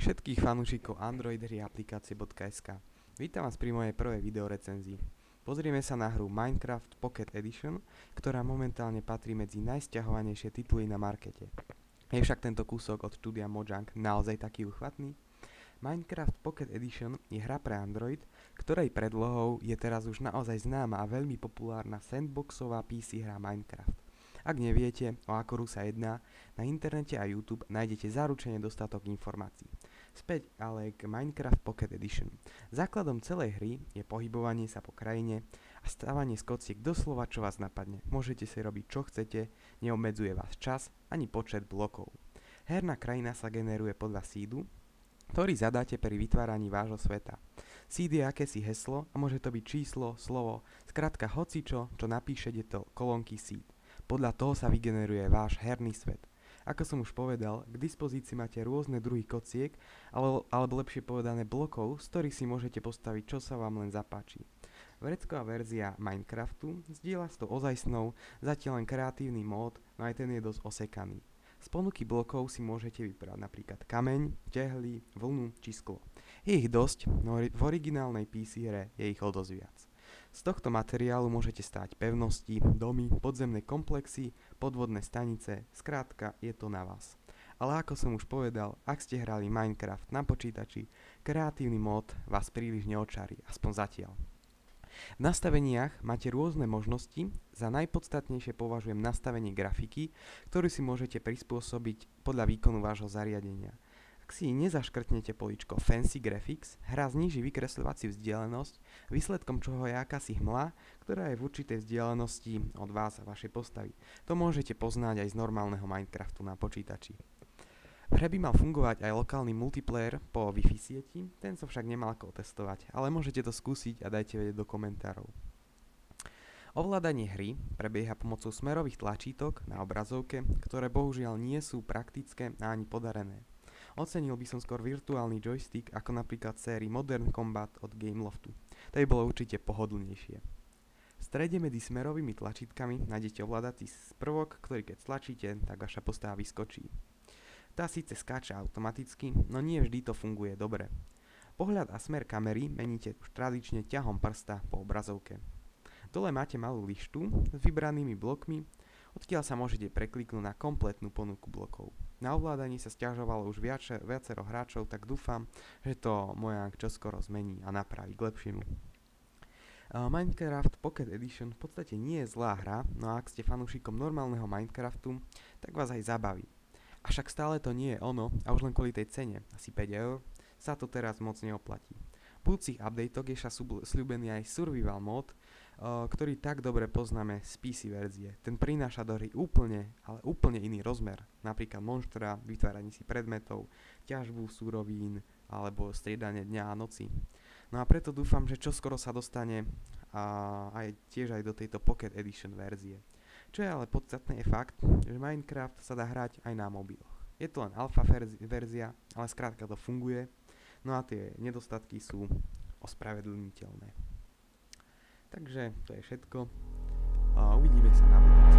všetkých fanúšikov Android hry aplikácie.sk. Vítam vás pri mojej prvej videorecenzii. Pozrieme sa na hru Minecraft Pocket Edition, ktorá momentálne patrí medzi najsťahovanejšie tituly na markete. Je však tento kúsok od štúdia Mojang naozaj taký uchvatný? Minecraft Pocket Edition je hra pre Android, ktorej predlohou je teraz už naozaj známa a veľmi populárna sandboxová PC hra Minecraft. Ak neviete, o akú hru sa jedná, na internete a YouTube nájdete zaručene dostatok informácií. Späť ale k Minecraft Pocket Edition. Základom celej hry je pohybovanie sa po krajine a stávanie z kociek doslova čo vás napadne. Môžete si robiť čo chcete, neobmedzuje vás čas ani počet blokov. Herná krajina sa generuje podľa seedu, ktorý zadáte pri vytváraní vášho sveta. Seed je akési heslo a môže to byť číslo, slovo, skrátka hocičo, čo napíšete do kolónky seed. Podľa toho sa vygeneruje váš herný svet. Ako som už povedal, k dispozícii máte rôzne druhy kociek, alebo lepšie povedané blokov, z ktorých si môžete postaviť, čo sa vám len zapáči. Vrecková verzia Minecraftu zdieľa s tou ozajstnou zatiaľ len kreatívny mód, no aj ten je dosť osekaný. Z ponuky blokov si môžete vybrať napríklad kameň, tehly, vlnu či sklo. Je ich dosť, no v originálnej PC hre je ich o dosť viac. Z tohto materiálu môžete stáť pevnosti, domy, podzemné komplexy, podvodné stanice, skrátka je to na vás. Ale ako som už povedal, ak ste hrali Minecraft na počítači, kreatívny mód vás príliš neočarí, aspoň zatiaľ. V nastaveniach máte rôzne možnosti, za najpodstatnejšie považujem nastavenie grafiky, ktorú si môžete prispôsobiť podľa výkonu vášho zariadenia. Ak si nezaškrtnete políčko Fancy Graphics, hra zníži vykresľovaciu vzdialenosť, výsledkom čoho je akási hmla, ktorá je v určitej vzdialenosti od vás a vašej postavy. To môžete poznať aj z normálneho Minecraftu na počítači. V hre by mal fungovať aj lokálny multiplayer po Wi-Fi sieti, ten som však nemal ako testovať, ale môžete to skúsiť a dajte vedieť do komentárov. Ovládanie hry prebieha pomocou smerových tlačítok na obrazovke, ktoré bohužiaľ nie sú praktické a ani podarené. Ocenil by som skôr virtuálny joystick ako napríklad sérii Modern Combat od Gameloftu. To by bolo určite pohodlnejšie. V strede medzi smerovými tlačítkami nájdete ovládací prvok, ktorý keď stlačíte, tak vaša postava vyskočí. Tá síce skáče automaticky, no nie vždy to funguje dobre. Pohľad a smer kamery meníte už tradične ťahom prsta po obrazovke. Dole máte malú lištu s vybranými blokmi, odkiaľ sa môžete prekliknúť na kompletnú ponuku blokov. Na ovládaní sa sťažovalo už viacero hráčov, tak dúfam, že to Mojang čoskoro zmení a napraví k lepšiemu. Minecraft Pocket Edition v podstate nie je zlá hra, no a ak ste fanúšikom normálneho Minecraftu, tak vás aj zabaví. Avšak stále to nie je ono a už len kvôli tej cene, asi 5 €, sa to teraz moc neoplatí. V budúcich updatech je sľúbený aj survival mod, ktorý tak dobre poznáme z PC verzie. Ten prináša do hry úplne iný rozmer, napríklad monštra, vytváranie si predmetov, ťažbu surovín alebo striedanie dňa a noci. No a preto dúfam, že čoskoro sa dostane tiež aj do tejto Pocket Edition verzie. Čo je ale podstatné je fakt, že Minecraft sa dá hrať aj na mobiloch. Je to len alfa verzia, ale skrátka to funguje, no a tie nedostatky sú ospravedlniteľné. Takže to je všetko. Uvidíme sa na budúce.